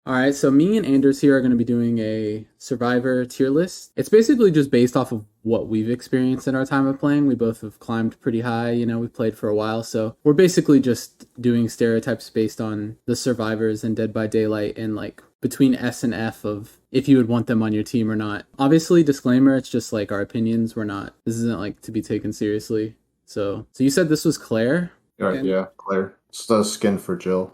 All right, so me and Anders here are going to be doing a Survivor tier list. It's basically just based off of what we've experienced in our time of playing. We both have climbed pretty high, we've played for a while, so we're basically just doing stereotypes based on the survivors in Dead by Daylight and like between S and F of if you would want them on your team or not. Obviously, disclaimer, it's just like our opinions. This isn't like to be taken seriously. So you said this was Claire? Yeah, Claire. It's the skin for Jill.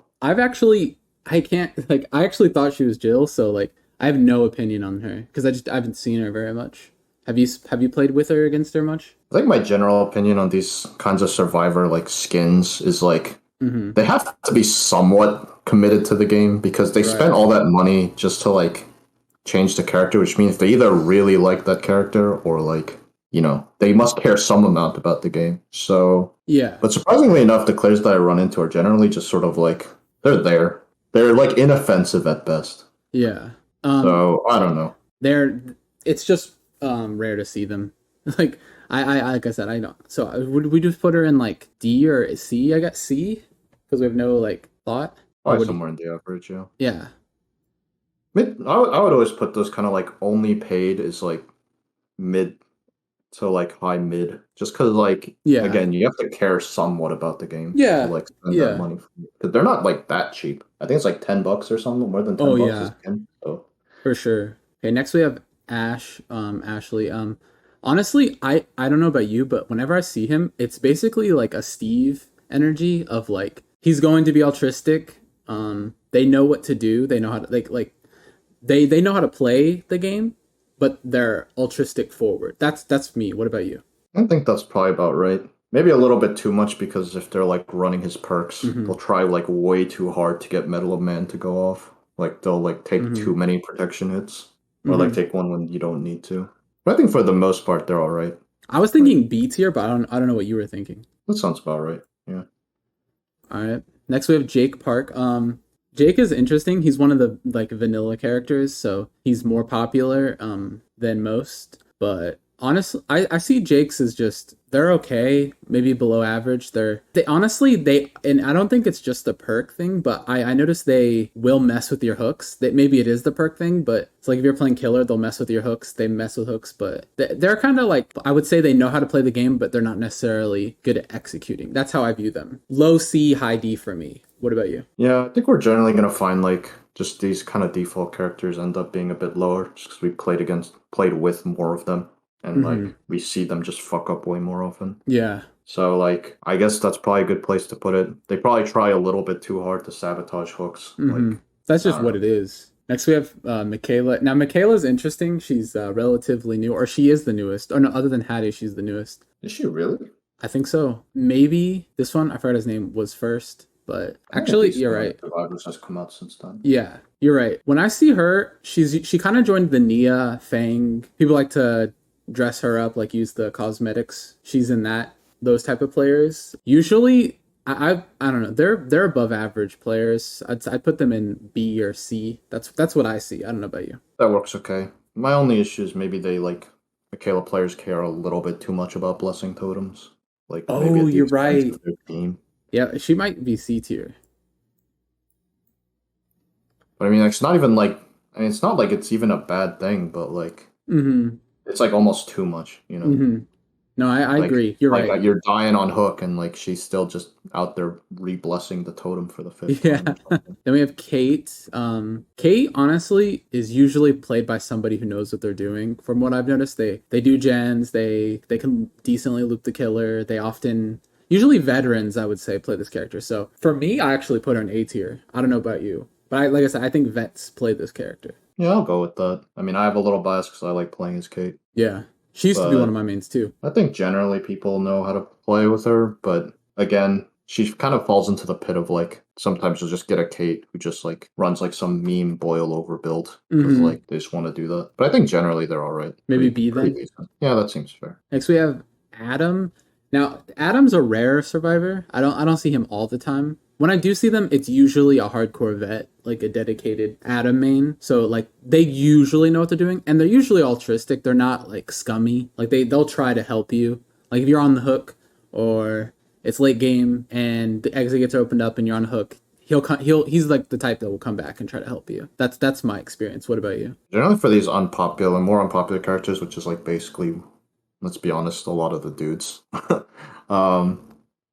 I can't, like, I actually thought she was Jill, so like I have no opinion on her because I haven't seen her very much. Have you played with her, against her much? I think my general opinion on these kinds of Survivor like skins is like they have to be somewhat committed to the game because they spent all that money just to like change the character, which means they either really like that character or like they must care some amount about the game. So yeah, but surprisingly enough, the Claires that I run into are generally just sort of like they're there. They're like inoffensive at best. Yeah. So I don't know. It's just rare to see them. Like I like I said, I don't. So would we just put her in like D or C? I got C because we have no like thought. Probably somewhere in the average, yeah. Yeah. I would always put those kind of like only paid is like mid to like high mid, just because like again you have to care somewhat about the game to like spend that money because they're not like that cheap. I think it's like $10 or something, more than $10 a skin. So for sure. Okay, next we have Ashley. Honestly, I don't know about you, but whenever I see him, it's basically like a Steve energy of like he's going to be altruistic. They know what to do. They know how to like they know how to play the game, but they're altruistic forward. That's me. What about you? I think that's probably about right. Maybe a little bit too much because if they're like running his perks, they'll try like way too hard to get Medal of Man to go off. Like they'll like take too many protection hits or like take one when you don't need to. But I think for the most part they're all right. I was thinking B tier, but I don't know what you were thinking. That sounds about right. Yeah. All right. Next we have Jake Park. Jake is interesting. He's one of the like vanilla characters, so he's more popular than most. But honestly, I see Jake's as just they're okay, maybe below average. They honestly and I don't think it's just the perk thing, but I noticed they will mess with your hooks. That maybe it is the perk thing, but it's like if you're playing killer, they'll mess with your hooks. They mess with hooks, but they're kind of like I would say they know how to play the game, but they're not necessarily good at executing. That's how I view them. Low C, high D for me. What about you? Yeah, I think we're generally gonna find like just these kind of default characters end up being a bit lower just because we played with more of them. And like we see them just fuck up way more often. Yeah. So like I guess that's probably a good place to put it. They probably try a little bit too hard to sabotage hooks. Like that's just what it is. Next we have Michaela. Now Michaela's interesting. She's relatively new, or she is the newest. Or no, other than Hattie, she's the newest. Is she really? I think so. Maybe this one, I forgot his name, was first. But actually, you're right. Survivors has come out since then. Yeah, you're right. When I see her, she kind of joined the Nia Fang. People like to dress her up, like use the cosmetics. She's in those type of players. Usually, I don't know. They're above average players. I'd put them in B or C. That's what I see. I don't know about you. That works okay. My only issue is maybe they like Michaela players care a little bit too much about blessing totems. Like maybe you're right. Team. Yeah, she might be C tier. But I mean, it's not even like it's not like it's even a bad thing, but like it's like almost too much, No, I agree. You're right. You're dying on hook, and like she's still just out there re-blessing the totem for the fifth. Yeah. Then we have Kate. Kate honestly is usually played by somebody who knows what they're doing. From what I've noticed, they do gens. They can decently loop the killer. They often. Usually veterans, I would say, play this character. So for me, I actually put her in A tier. I don't know about you, but like I said, I think vets play this character. Yeah, I'll go with that. I mean, I have a little bias because I like playing as Kate. Yeah, she used to be one of my mains too. I think generally people know how to play with her, but again, she kind of falls into the pit of like sometimes you'll just get a Kate who just like runs like some meme boil over build because like they just want to do that. But I think generally they're all right. Maybe B then. Decent. Yeah, that seems fair. Next we have Adam. Now, Adam's a rare survivor. I don't see him all the time. When I do see them, it's usually a hardcore vet, like a dedicated Adam main. So like they usually know what they're doing, and they're usually altruistic. They're not like scummy. Like they'll try to help you. Like if you're on the hook or it's late game and the exit gets opened up and you're on the hook, he's like the type that will come back and try to help you. That's my experience. What about you? Generally for these more unpopular characters, which is like basically, let's be honest, a lot of the dudes. um,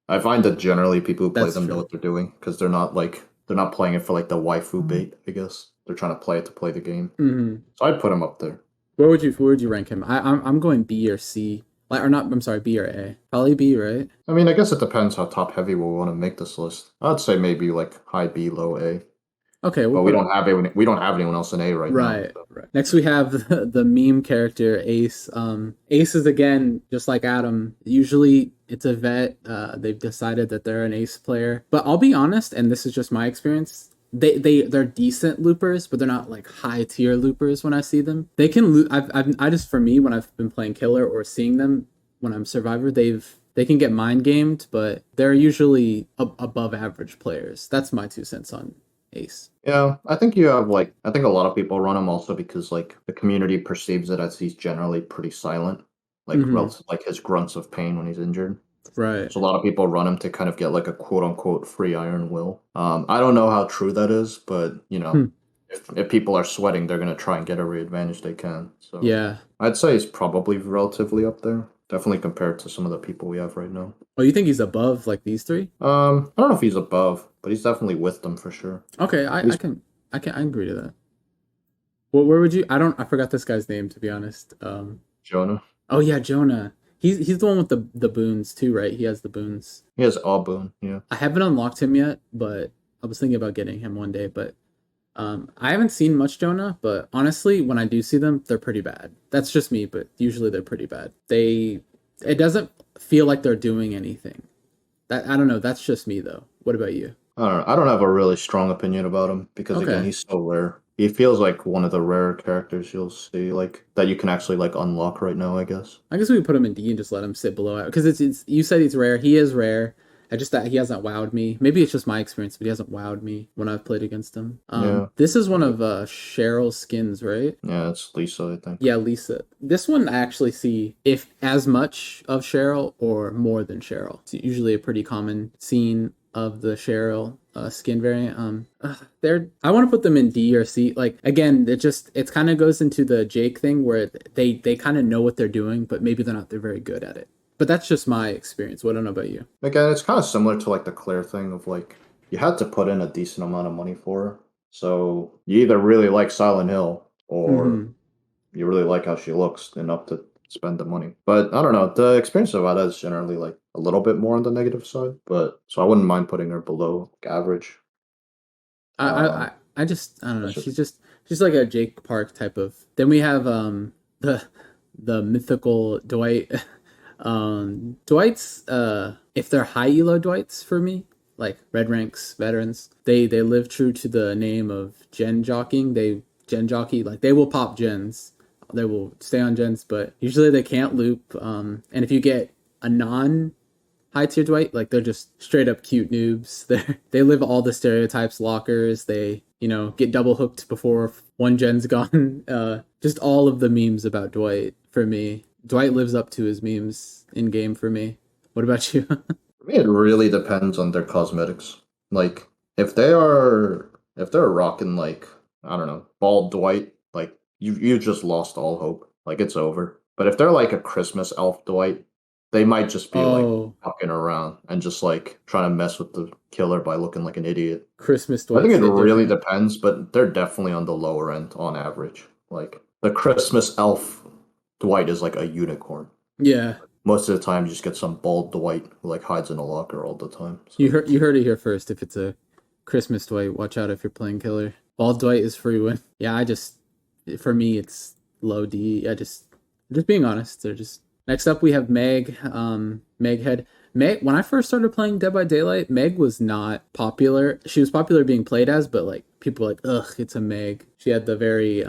I find that generally people who play That's them know true. what they're doing because they're not playing it for like the waifu bait. I guess they're trying to play it to play the game. Mm-hmm. So I'd put them up there. Where would you rank him? I'm going B or C. Like or not? I'm sorry, B or A. Probably B, right? I mean, I guess it depends how top heavy we want to make this list. I'd say maybe like high B, low A. Okay, we'll But put we don't have anyone else in A right now. right, So. right. Next we have the meme character Ace. Ace is again just like Adam. Usually it's a vet. They've decided that they're an Ace player. But I'll be honest, and this is just my experience. They're decent loopers, but they're not like high tier loopers. When I see them, they can loop. I just for me when I've been playing killer or seeing them when I'm survivor, they can get mind gamed, but they're usually above average players. That's my 2 cents on Ace. Yeah, I think I think a lot of people run him also because like the community perceives it as he's generally pretty silent, like Mm-hmm. relative, like his grunts of pain when he's injured. Right. So a lot of people run him to kind of get like a quote unquote free iron will. I don't know how true that is, but you know, Hmm. if people are sweating, they're gonna try and get every advantage they can. So Yeah. I'd say he's probably relatively up there, definitely compared to some of the people we have right now. Oh, you think he's above like these three? I don't know if he's above, but he's definitely with them for sure. Okay, He's I agree to that. Well, where would you? I forgot this guy's name to be honest. Jonah. Oh yeah, Jonah. He's the one with the boons too, right? He has the boons. He has Auburn, yeah. I haven't unlocked him yet, but I was thinking about getting him one day. But I haven't seen much Jonah, but honestly, when I do see them, they're pretty bad. That's just me, but usually they're pretty bad. It doesn't feel like they're doing anything. That I don't know. That's just me though. What about you? I don't know. I don't have a really strong opinion about him because again, Okay, he's so rare. He feels like one of the rare characters you'll see, like that you can actually like unlock right now, I guess. I guess we could put him in D and just let him sit below it because it's you said he's rare. He is rare. I just that he hasn't wowed me. Maybe it's just my experience, but he hasn't wowed me when I've played against him. Yeah. This is one of Cheryl's skins, right? Yeah, it's Lisa, I think. Yeah, Lisa. This one I actually see if as much of Cheryl or more than Cheryl. It's usually a pretty common scene of the Cheryl skin variant. They're I want to put them in D or C. Like again, it kind of goes into the Jake thing where they kind of know what they're doing, but maybe they're very good at it. But that's just my experience. What I don't know about you. Again, it's kind of similar to like the Claire thing of like you had to put in a decent amount of money for her. So you either really like Silent Hill or Mm-hmm. you really like how she looks enough to spend the money. But I don't know. The experience of Ada is generally like a little bit more on the negative side, but so I wouldn't mind putting her below like, average. I don't know. That's just She's like a Jake Park type of. Then we have the mythical Dwight. Dwight's if they're high elo Dwights for me, like red ranks veterans, they live true to the name of gen jockeying. They gen jockey like they will pop gens. They will stay on gens, but usually they can't loop. And if you get a non high tier Dwight, like they're just straight up cute noobs. They live all the stereotypes lockers. They get double hooked before one gen's gone. Just all of the memes about Dwight for me. Dwight lives up to his memes in game for me. What about you? for me it really depends on their cosmetics. Like if they're rocking like I don't know, bald Dwight, like you just lost all hope. Like it's over. But if they're like a Christmas elf Dwight, they might just be like Oh, fucking around and just like trying to mess with the killer by looking like an idiot. Christmas I think Dwights it hit really different. depends, but they're definitely on the lower end on average. Like the Christmas elf Dwight is like a unicorn. Yeah, Most of the time, you just get some bald Dwight who like hides in a locker all the time. you So heard it here first. If it's a Christmas Dwight, watch out if you're playing killer. Bald Dwight is free win. Yeah, for me it's low D. Just being honest. They're just next up we have Meg. Meg had Meg when I first started playing Dead by Daylight. Meg was not popular. She was popular being played as, but like people were like, ugh, it's a Meg. She had the very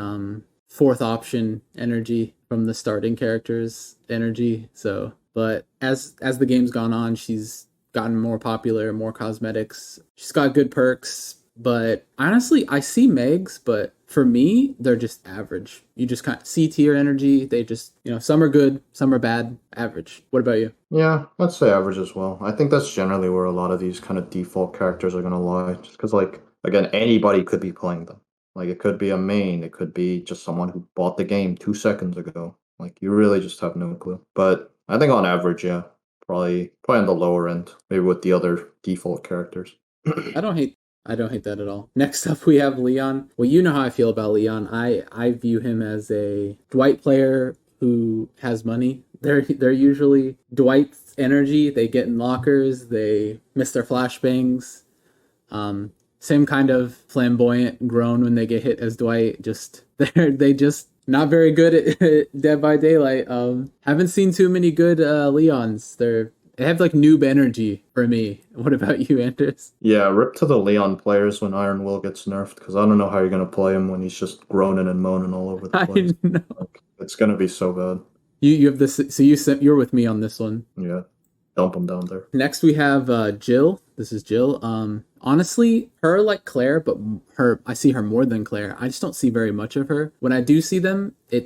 fourth option energy from the starting characters energy. So, but as the game's gone on, she's gotten more popular, more cosmetics. She's got good perks, but honestly, I see Megs, but for me, they're just average. You just kind of C tier energy. They just, some are good, some are bad, average. What about you? Yeah, I'd say average as well. I think that's generally where a lot of these kind of default characters are gonna lie. Just because, like, again, anybody could be playing them. Like, it could be a main, it could be just someone who bought the game 2 seconds ago. Like, you really just have no clue. But I think on average, yeah, probably on the lower end, maybe with the other default characters. I don't hate I don't hate that at all. Next up we have Leon. Well, you know how I feel about Leon. I view him as a Dwight player who has money. They're usually Dwight's energy. They get in lockers, they miss their flashbangs. Same kind of flamboyant groan when they get hit as Dwight. Just they just not very good at Dead by Daylight. Haven't seen too many good Leons. They have like noob energy for me. What about you, Anders? Yeah, rip to the Leon players when Iron Will gets nerfed, because I don't know how you're gonna play him when he's just groaning and moaning all over the I place. know. Like, it's gonna be so bad. You have this. So you're with me on this one. Yeah, dump him down there. Next we have Jill. This is Jill. Honestly, her like Claire, but I see her more than Claire. I just don't see very much of her. When I do see them, I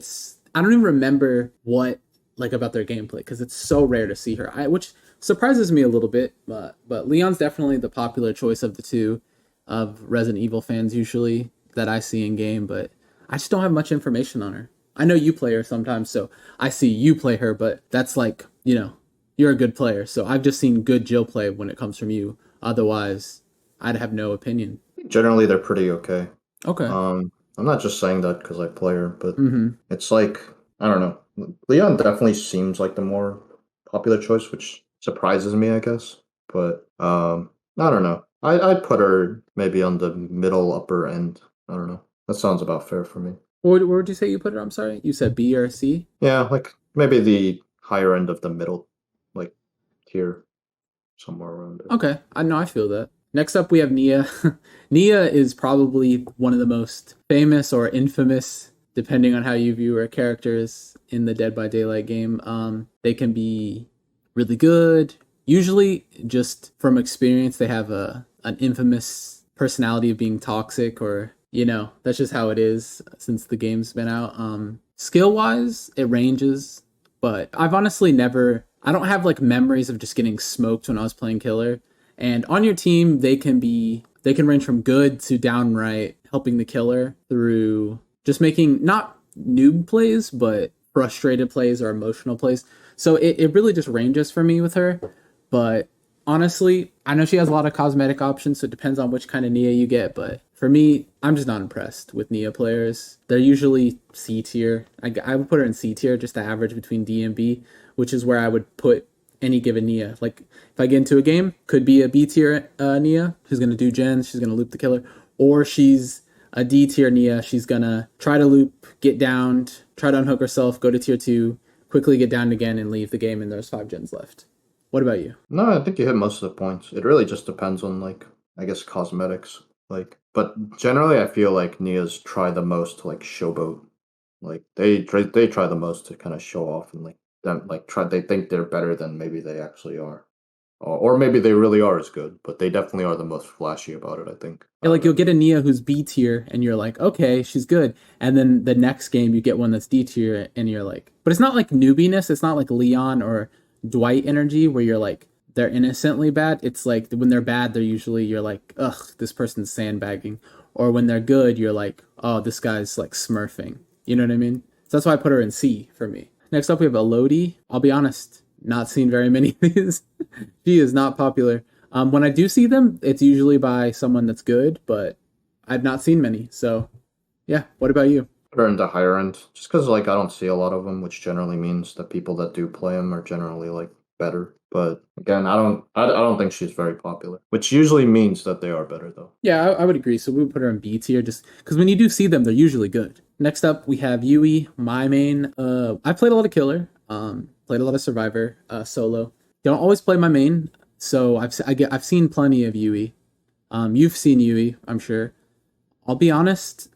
don't even remember what like about their gameplay because it's so rare to see her. Which surprises me a little bit. But Leon's definitely the popular choice of the two of Resident Evil fans usually that I see in game. But I just don't have much information on her. I know you play her sometimes, so I see you play her. But that's like you're a good player, so I've just seen good Jill play when it comes from you. Otherwise, I'd have no opinion. Generally, they're pretty okay. Okay. I'm not just saying that because I play her, but Mm-hmm. it's like I don't know. Leon definitely seems like the more popular choice, which surprises me, I guess. But I don't know. I'd put her maybe on the middle upper end. I don't know. That sounds about fair for me. Where would you say you put her? I'm sorry, you said B or C. Yeah, like maybe the higher end of the middle, like tier, somewhere around it. Okay, I know I feel that. Next up, we have Nia. Nia is probably one of the most famous or infamous, depending on how you view her characters in the Dead by Daylight game. They can be really good. Usually, just from experience, they have an infamous personality of being toxic, or that's just how it is since the game's been out. Skill wise, it ranges, but I've honestly never. I don't have like memories of just getting smoked when I was playing killer. And on your team, they can range from good to downright helping the killer through just making not noob plays, but frustrated plays or emotional plays. So it really just ranges for me with her. But honestly, I know she has a lot of cosmetic options, so it depends on which kind of Nia you get. But for me, I'm just not impressed with Nia players. They're usually C tier. I would put her in C tier, just the average between D and B, which is where I would put any given Nia. Like if I get into a game, could be a B tier Nia who's gonna do gens, she's gonna loop the killer, or she's a D tier Nia. She's gonna try to loop, get downed, try to unhook herself, go to tier 2, quickly get downed again, and leave the game. And there's 5 gens left. What about you? No, I think you hit most of the points. It really just depends on like I guess cosmetics. Like, but generally, I feel like Nia's try the most to like showboat. Like they try the most to kind of show off and like them like try. They think they're better than maybe they actually are, or maybe they really are as good. But they definitely are the most flashy about it. I think. Yeah, like you'll get a Nia who's B tier, and you're like, okay, she's good. And then the next game, you get one that's D tier, and you're like, but it's not like newbiness. It's not like Leon or Dwight energy where you're like they're innocently bad. It's like when they're bad, you're like, ugh, this person's sandbagging. Or when they're good, you're like, oh, this guy's like smurfing. You know what I mean? So that's why I put her in C for me. Next up, we have a Lodi. I'll be honest, not seen very many of these. She is not popular. When I do see them, it's usually by someone that's good, but I've not seen many. So, yeah. What about you? Put her in the higher end, just because like I don't see a lot of them, which generally means that people that do play them are generally like better. But again, I don't think she's very popular, which usually means that they are better though. Yeah, I would agree. So we would put her in B tier just because when you do see them, they're usually good. Next up, we have Yui, my main. I played a lot of killer, played a lot of survivor, solo. Don't always play my main, so I've seen plenty of Yui. You've seen Yui, I'm sure. I'll be honest,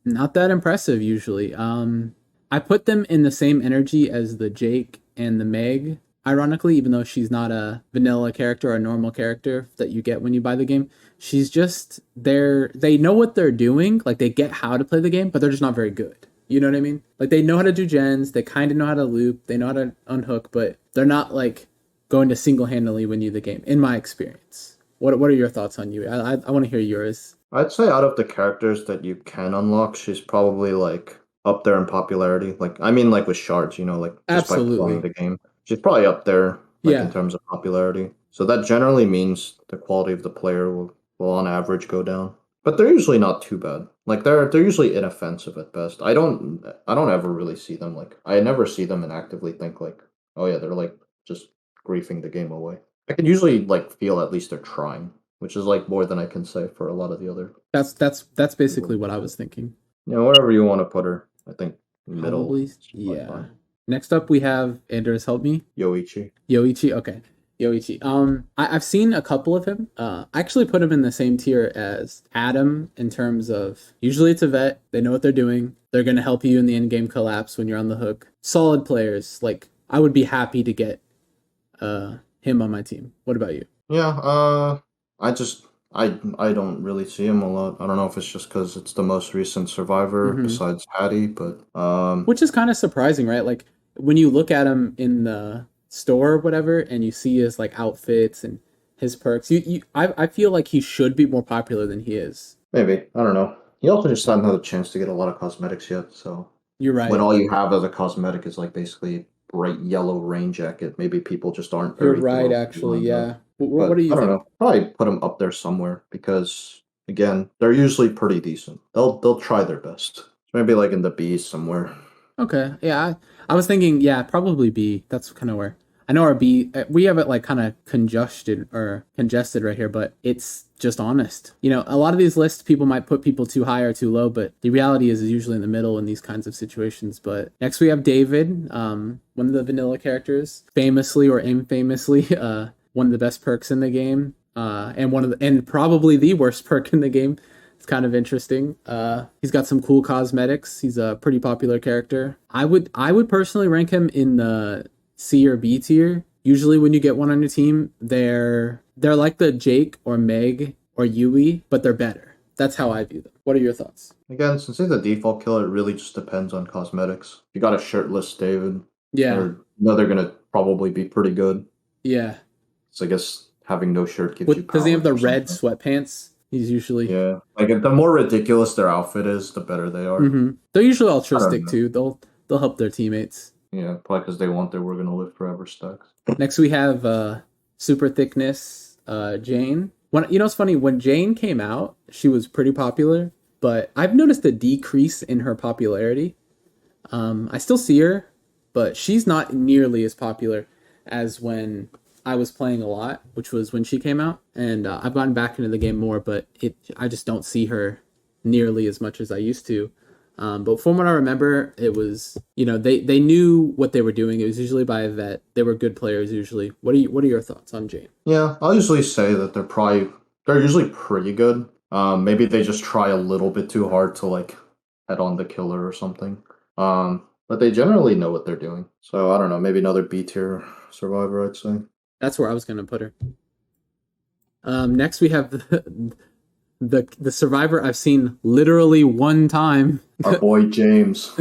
not that impressive usually. I put them in the same energy as the Jake and the Meg. ironically, even though she's not a vanilla character or a normal character that you get when you buy the game, she's just they know what they're doing, like they get how to play the game, but they're just not very good. You know what I mean? Like they know how to do gens, they kind of know how to loop, they know how to unhook, but they're not like going to single-handedly win you the game, in my experience. What are your thoughts on Yui? I want to hear yours. I'd say out of the characters that you can unlock, she's probably like up there in popularity. Like I mean, like with shards, like just by playing Absolutely. the game, she's probably up there, like in Yeah. terms of popularity. So that generally means the quality of the player will on average go down. But they're usually not too bad. Like they're usually inoffensive at best. I don't ever really see them like I never see them and actively think like, oh yeah, they're like just griefing the game away. I can usually like feel at least they're trying, which is like more than I can say for a lot of the other That's people. basically what I was thinking. Wherever you want to put her, I think middle Probably, is probably yeah. fine. Next up, we have Anders. Help me. Yoichi. Yoichi. Okay, Yoichi. I've seen a couple of him. I actually put him in the same tier as Adam in terms of usually it's a vet. They know what they're doing. They're gonna help you in the in-game collapse when you're on the hook. Solid players. Like I would be happy to get him on my team. What about you? Yeah, I just I don't really see him a lot. I don't know if it's just because it's the most recent survivor Mm-hmm. besides Hattie, but Which is kind of surprising, right? Like when you look at him in the store or whatever, and you see his like outfits and his perks, I feel like he should be more popular than he is. maybe I don't know. He also just hasn't had a chance to get a lot of cosmetics yet. So You're when right. all you have as a cosmetic is like basically bright yellow rain jacket, maybe people just aren't You're very right. thrilled to Actually, line up. yeah. What But do you I don't think? know. Probably put them up there somewhere because again, they're usually pretty decent. They'll try their best. Maybe like in the B's somewhere. Okay. Yeah, I was thinking, yeah, probably B. That's kind of where I know our B. We have it like kind of congested right here, but it's just honest. A lot of these lists, people might put people too high or too low, but the reality is usually in the middle in these kinds of situations. But next we have David, one of the vanilla characters, famously or infamously, one of the best perks in the game, and probably the worst perk in the game. It's kind of interesting. He's got some cool cosmetics. He's a pretty popular character. I would personally rank him in the C or B tier. Usually when you get one on your team, they're like the Jake or Meg or Yui, but they're better. That's how I view them. What are your thoughts? Again, since he's a default killer, it really just depends on cosmetics. If you got a shirtless David, Yeah, they're gonna probably be pretty good. yeah. So I guess having no shirt gives you Does he have powers the or red something. sweatpants? He's usually. Yeah, like the more ridiculous their outfit is, the better they are. They're usually I don't altruistic know. too. They'll help their teammates. Yeah, probably because they want their "We're gonna live forever" stacks. Next we have super thickness Jane. It's funny when Jane came out, she was pretty popular, but I've noticed a decrease in her popularity. I still see her, but she's not nearly as popular as when I was playing a lot, which was when she came out. And I've gotten back into the game more, but I just don't see her nearly as much as I used to. But from what I remember, it was they knew what they were doing. It was usually by a vet. They were good players usually. What are your thoughts on Jane? Yeah, I'll usually say that they're usually pretty good. Maybe they just try a little bit too hard to like head on the killer or something. But they generally know what they're doing. So I don't know, maybe another B tier survivor, I'd say. That's where I was gonna put her. Next we have the survivor I've seen literally one time. Our boy James.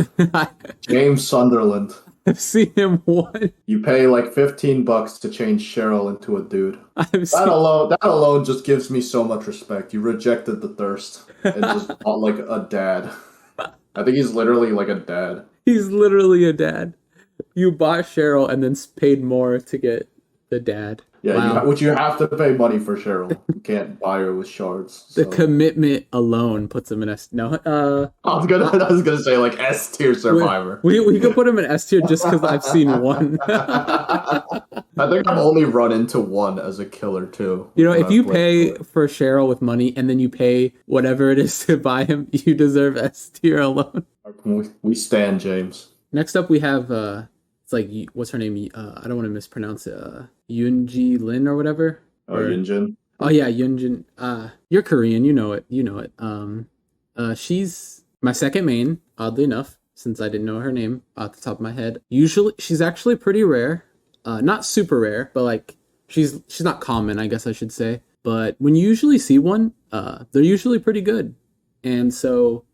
James Sunderland. I've seen him one. You pay like $15 to change Cheryl into a dude. I've That seen. alone just gives me so much respect. You rejected the thirst and just bought like a dad. I think he's literally like a dad. He's literally a dad. You bought Cheryl and then paid more to get the dad. Yeah, Wow. which you have to pay money for Cheryl. You can't buy her with shards. The So. commitment alone puts him in no. I was gonna say like S tier survivor. We could put him in S tier just because I've seen one. I think I've only run into one as a killer too. If you pay for Cheryl with money and then you pay whatever it is to buy him, you deserve S tier alone. We stand James. Next up, we have it's like what's her name? I don't want to mispronounce it. Yunji Lin or whatever. Oh, Yunjin. Oh yeah, Yunjin. You're Korean, you know it. You know it. She's my second main, oddly enough, since I didn't know her name off the top of my head. Usually, she's actually pretty rare. not super rare, but like she's not common, I guess I should say. But when you usually see one, they're usually pretty good. And so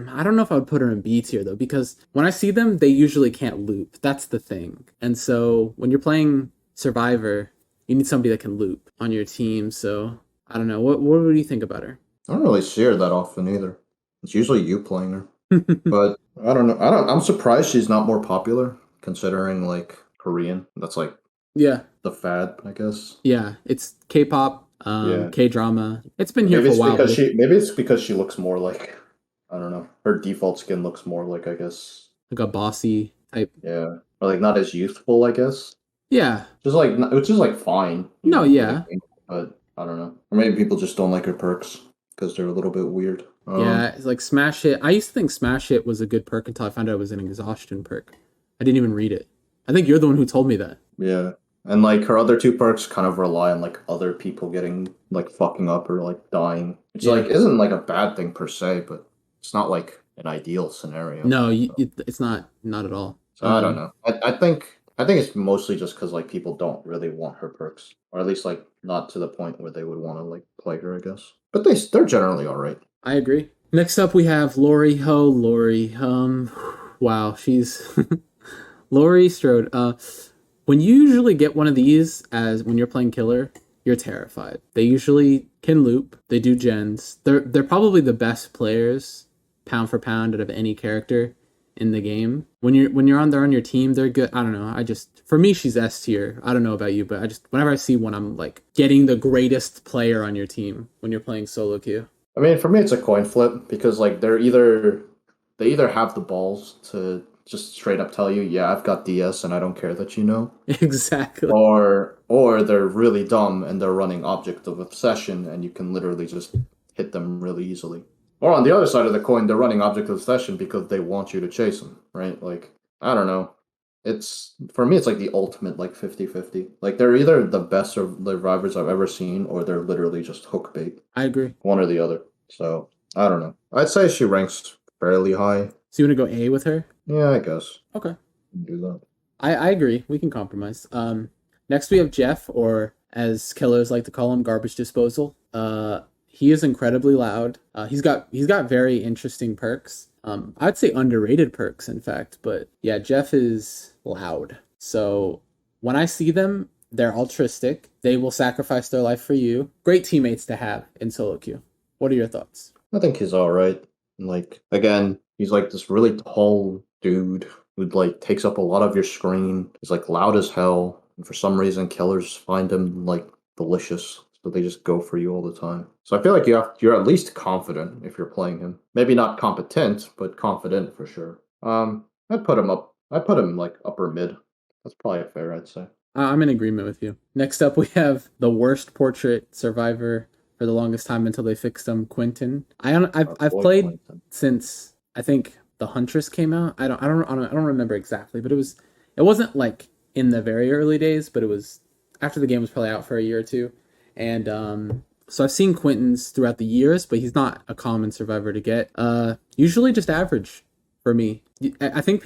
I don't know if I would put her in B tier though, because when I see them, they usually can't loop. That's the thing. And so when you're playing Survivor, you need somebody that can loop on your team. So I don't know. What do you think about her? I don't really see her that often either. It's usually you playing her. But I don't know. I'm surprised she's not more popular considering like Korean. That's like yeah, the fad, I guess. Yeah, it's K-pop, Yeah. K-drama. It's been here for a while. Maybe it's because she looks more like, I don't know. Her default skin looks more like, I guess, like a bossy type. Yeah, or like not as youthful, I guess. Yeah, which is like fine. No, yeah, but I don't know. Or maybe people just don't like her perks because they're a little bit weird. Yeah, it's like Smash Hit. I used to think Smash Hit was a good perk until I found out it was an exhaustion perk. I didn't even read it. I think you're the one who told me that. Yeah. And like her other two perks kind of rely on like other people getting like fucking up or like dying. Which like isn't like a bad thing per se, but it's not like an ideal scenario. No, it's not at all. So I don't know. I think it's mostly just because like people don't really want her perks, or at least like not to the point where they would want to like play her, I guess. But they're generally all right. I agree. Next up, we have Laurie. Oh, Laurie. Wow, she's Laurie Strode. When you usually get one of these as when you're playing killer, you're terrified. They usually can loop. They do gens. They're probably the best players, pound for pound, out of any character in the game. When you're on your team, they're good. I don't know. For me, she's S tier. I don't know about you, but whenever I see one, I'm like getting the greatest player on your team when you're playing solo queue. I mean, for me, it's a coin flip because like they either have the balls to just straight up tell you, yeah, I've got DS and I don't care that you know. Exactly. Or they're really dumb and they're running Object of Obsession and you can literally just hit them really easily. Or on the other side of the coin, they're running Object of Obsession because they want you to chase them, right? Like, I don't know. For me, it's like the ultimate like 50-50. Like they're either the best survivors I've ever seen or they're literally just hook bait. I agree. One or the other. So, I don't know. I'd say she ranks fairly high. So you want to go A with her? Yeah, I guess. Okay. Do that. I agree. We can compromise. Next we have Jeff, or as killers like to call him, Garbage Disposal. He is incredibly loud. He's got very interesting perks. I'd say underrated perks, in fact. But yeah, Jeff is loud. So when I see them, they're altruistic. They will sacrifice their life for you. Great teammates to have in solo queue. What are your thoughts? I think he's all right. Like, again, he's like this really tall dude who like takes up a lot of your screen. He's like loud as hell. And for some reason, killers find him like delicious. So they just go for you all the time. So I feel like you're at least confident if you're playing him. Maybe not competent, but confident for sure. I'd put him like upper mid. That's probably fair, I'd say. I'm in agreement with you. Next up, we have the worst portrait survivor for the longest time until they fixed him, Quentin. I've played Quentin since I think the Huntress came out. I don't remember exactly, but it wasn't like in the very early days, but it was after the game was probably out for a year or two. And so I've seen Quentin's throughout the years, but he's not a common survivor to get. Usually just average for me. I think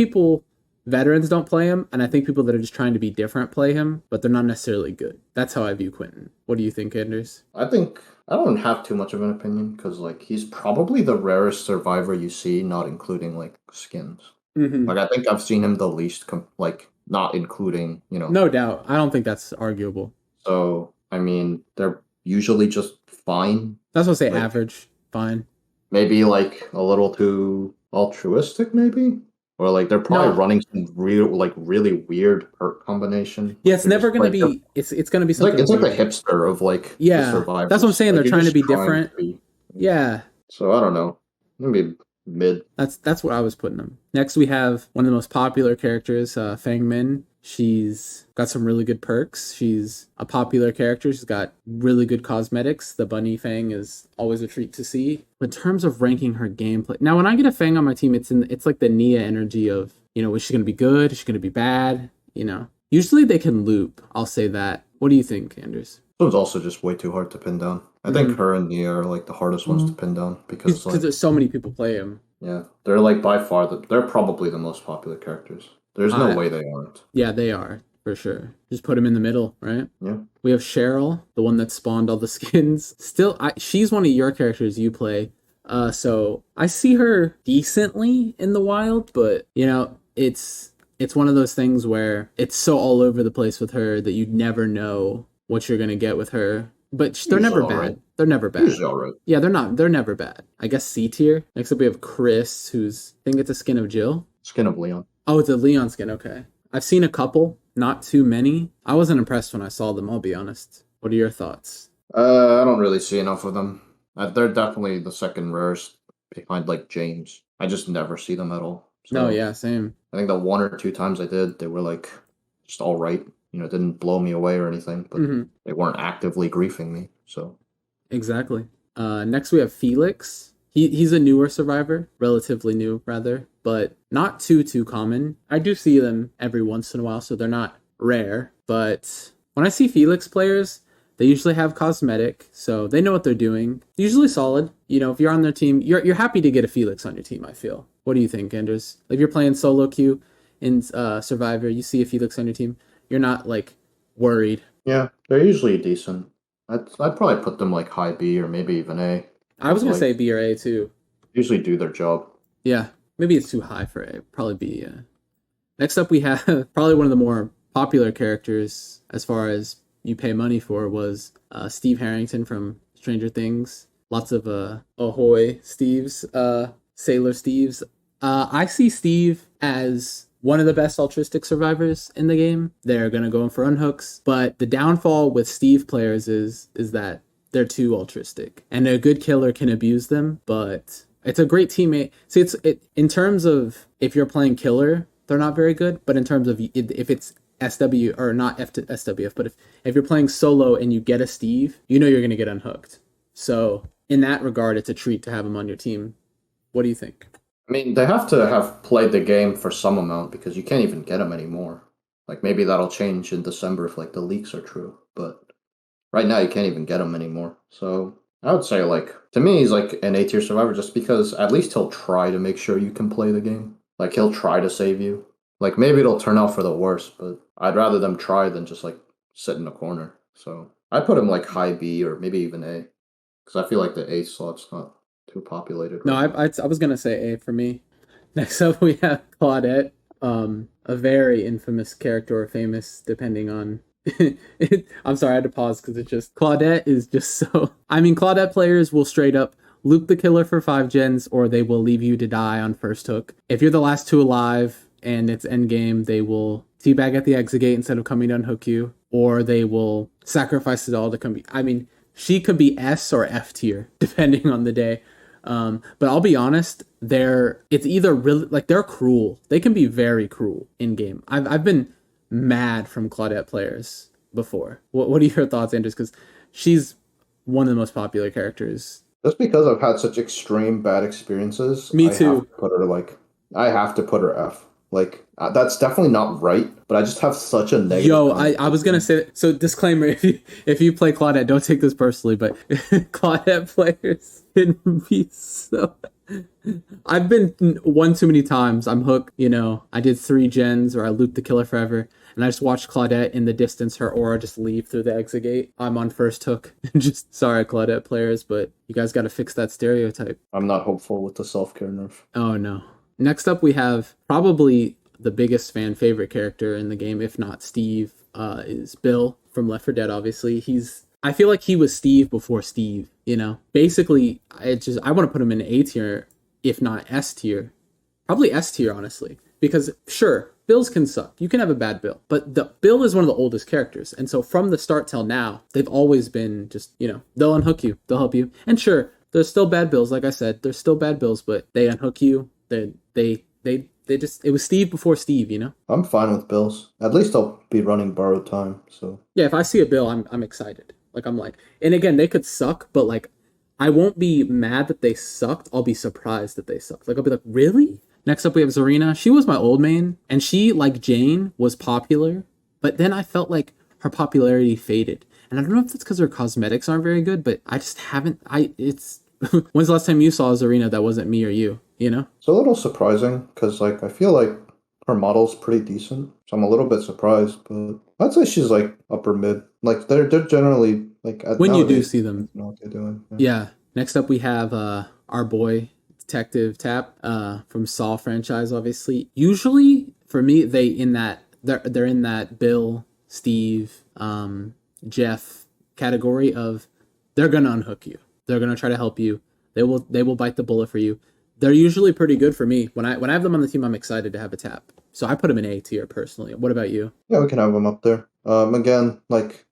veterans don't play him, and I think people that are just trying to be different play him, but they're not necessarily good. That's how I view Quentin. What do you think, Anders? I don't have too much of an opinion because like he's probably the rarest survivor you see, not including like skins. Mm-hmm. Like I think I've seen him the least, like not including, you know. No doubt. I don't think that's arguable. So I mean, they're usually just fine. That's what I say, like, average, fine. Maybe like a little too altruistic, maybe. Or like they're probably running some really weird perk combination. Yeah, it's never gonna be. It's gonna be something. It's like the hipster of like the survivors. That's what I'm saying. Like, they're trying to be different. Yeah. So I don't know. Maybe mid. That's what I was putting them. Next we have one of the most popular characters, Feng Min. She's got some really good perks. She's a popular character. She's got really good cosmetics. The bunny Fang is always a treat to see. In terms of ranking her gameplay, now when I get a Fang on my team, it's like the Nia energy of, you know, is she going to be good? Is she going to be bad? You know, usually they can loop. I'll say that. What do you think, Anders? This one's also just way too hard to pin down. I think her and Nia are like the hardest ones to pin down because there's so many people play him. Yeah, they're like by far they're probably the most popular characters. There's no way they aren't. Yeah, they are. for sure. Just put him in the middle, right? Yeah. We have Cheryl, the one that spawned all the skins. Still, she's one of your characters you play. So I see her decently in the wild, but you know, it's one of those things where it's so all over the place with her that you never know what you're gonna get with her. But they're never bad. Right. They're never bad. Usually all right. Yeah, they're not. They're never bad. I guess C tier. Next up, we have Chris, who's I think it's a skin of Jill. Skin of Leon. Oh, it's a Leon skin. Okay, I've seen a couple, not too many. I wasn't impressed when I saw them. I'll be honest. What are your thoughts? I don't really see enough of them. They're definitely the second rarest behind like James. I just never see them at all. So no, yeah, same. I think the 1 or 2 times I did, they were like just all right. You know, it didn't blow me away or anything, but they weren't actively griefing me. So exactly. Next we have Felix. He's a newer survivor, relatively new rather, but not too common. I do see them every once in a while, so they're not rare. But when I see Felix players, they usually have cosmetic, so they know what they're doing. Usually solid. You know, if you're on their team, you're happy to get a Felix on your team, I feel. What do you think, Anders? If you're playing solo queue in Survivor, you see a Felix on your team, you're not like worried. Yeah, they're usually decent. I'd probably put them like high B or maybe even A. I was gonna say B or A too. Usually do their job. Yeah, maybe it's too high for A. Probably B. Next up, we have probably one of the more popular characters as far as you pay money for was Steve Harrington from Stranger Things. Lots of ahoy Steves, Sailor Steves. I see Steve as one of the best altruistic survivors in the game. They're gonna go in for unhooks, but the downfall with Steve players is that they're too altruistic, and a good killer can abuse them. But it's a great teammate. See, it in terms of if you're playing killer, they're not very good. But in terms of if it's SW or not SWF, but if you're playing solo and you get a Steve, you know you're gonna get unhooked. So in that regard, it's a treat to have him on your team. What do you think? I mean, they have to have played the game for some amount because you can't even get them anymore. Like maybe that'll change in December if like the leaks are true, but right now you can't even get him anymore. So I would say like to me he's like an A-tier survivor just because at least he'll try to make sure you can play the game. Like he'll try to save you. Like maybe it'll turn out for the worst, but I'd rather them try than just like sit in the corner. So I'd put him like high B or maybe even A because I feel like the A slot's not too populated. No, I was gonna say A for me. Next up we have Claudette, a very infamous character or famous depending on. I'm sorry, I had to pause because it's just Claudette is just so. I mean, Claudette players will straight up loop the killer for 5 gens, or they will leave you to die on first hook. If you're the last 2 alive and it's endgame, they will teabag at the exit gate instead of coming to unhook you, or they will sacrifice it all to come. I mean, she could be S or F tier depending on the day. But I'll be honest, it's either really like they're cruel. They can be very cruel in game. I've been mad from Claudette players before. What are your thoughts, Anders? Because she's one of the most popular characters. Just because I've had such extreme bad experiences. Me too. I have to put her F. Like that's definitely not right, but I just have such a negative. Yo, I was gonna say so. Disclaimer: if you play Claudette, don't take this personally, but Claudette players can be so. I've been one too many times. I'm hooked. You know, I did 3 gens or I looped the killer forever, and I just watched Claudette in the distance, her aura just leave through the exit gate. I'm on first hook. Just sorry, Claudette players, but you guys got to fix that stereotype. I'm not hopeful with the self-care nerf. Oh no. Next up, we have probably the biggest fan favorite character in the game, if not Steve, is Bill from Left 4 Dead. Obviously, I feel like he was Steve before Steve. You know, basically, I want to put him in A tier, if not S tier, probably S tier, honestly, because sure, bills can suck. You can have a bad bill, but the Bill is one of the oldest characters, and so from the start till now, they've always been just they'll unhook you, they'll help you, and sure, there's still bad bills. Like I said, there's still bad bills, but they unhook you. They just, it was Steve before Steve, I'm fine with bills. At least I'll be running borrowed time, so. Yeah, if I see a bill, I'm excited. Like, I'm like, and again, they could suck, but like, I won't be mad that they sucked. I'll be surprised that they sucked. Like, I'll be like, really? Next up, we have Zarina. She was my old main, and she, like Jane, was popular, but then I felt like her popularity faded. And I don't know if that's because her cosmetics aren't very good, but I just haven't, when's the last time you saw Zarina that wasn't me or you? It's a little surprising because, like, I feel like her model's pretty decent, so I'm a little bit surprised. But I'd say she's like upper mid. Like they're generally like when you do see them, you know what they're doing. Yeah. Next up, we have our boy Detective Tap from Saw franchise. Obviously, usually for me, they're in that Bill, Steve, Jeff category of they're gonna unhook you. They're gonna try to help you. They will bite the bullet for you. They're usually pretty good for me. When I have them on the team, I'm excited to have a Tap. So I put them in A tier personally. What about you? Yeah, we can have them up there. Again, like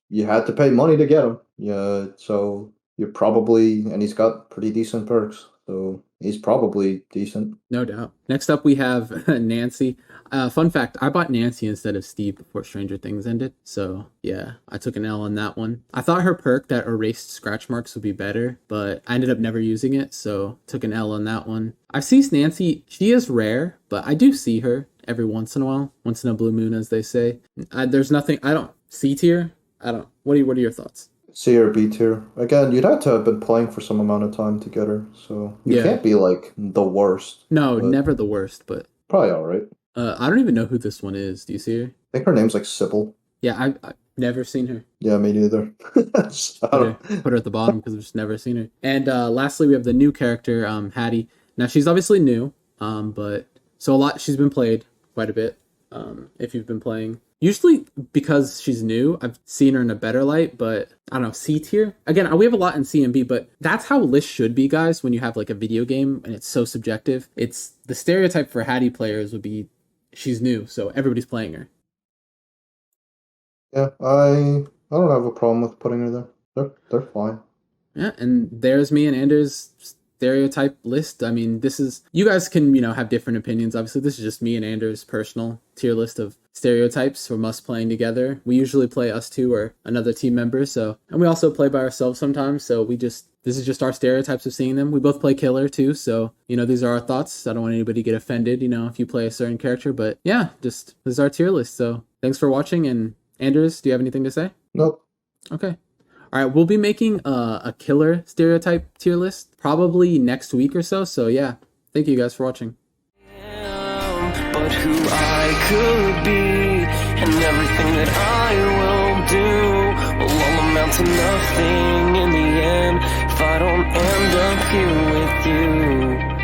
you had to pay money to get him. Yeah, so you're probably, and he's got pretty decent perks. So he's probably decent. No doubt. Next up, we have Nancy. Fun fact, I bought Nancy instead of Steve before Stranger Things ended. So yeah, I took an L on that one. I thought her perk that erased scratch marks would be better, but I ended up never using it. So took an L on that one. I see Nancy. She is rare, but I do see her every once in a while. Once in a blue moon, as they say. There's nothing, I don't, C tier? I don't, what are your thoughts? C or B tier. Again, you'd have to have been playing for some amount of time to get her, so you can't be like the worst. No, never the worst, but probably all right. I don't even know who this one is. Do you see her? I think her name's like Sybil. Yeah, I've never seen her. Yeah, me neither. Put her at the bottom because I've just never seen her. And lastly, we have the new character, Hattie. Now she's obviously new, but she's been played quite a bit. If you've been playing. Usually because she's new, I've seen her in a better light, but I don't know, C tier? Again, we have a lot in C and B, but that's how lists should be, guys, when you have like a video game and it's so subjective. It's the stereotype for Hattie players would be she's new, so everybody's playing her. Yeah, I don't have a problem with putting her there. They're fine. Yeah, and there's me and Anders' stereotype list. I mean, this is, you guys can, have different opinions. Obviously, this is just me and Anders' personal tier list of stereotypes from us playing together. We usually play us two or another team member, and we also play by ourselves sometimes, so this is just our stereotypes of seeing them. We both play killer too, so these are our thoughts. I don't want anybody to get offended, if you play a certain character, but yeah, this is our tier list. So thanks for watching. And Anders, do you have anything to say? Nope. Okay. All right, we'll be making a killer stereotype tier list probably next week or so. So yeah, thank you guys for watching. But who I could be and everything that I will do will all amount to nothing in the end if I don't end up here with you.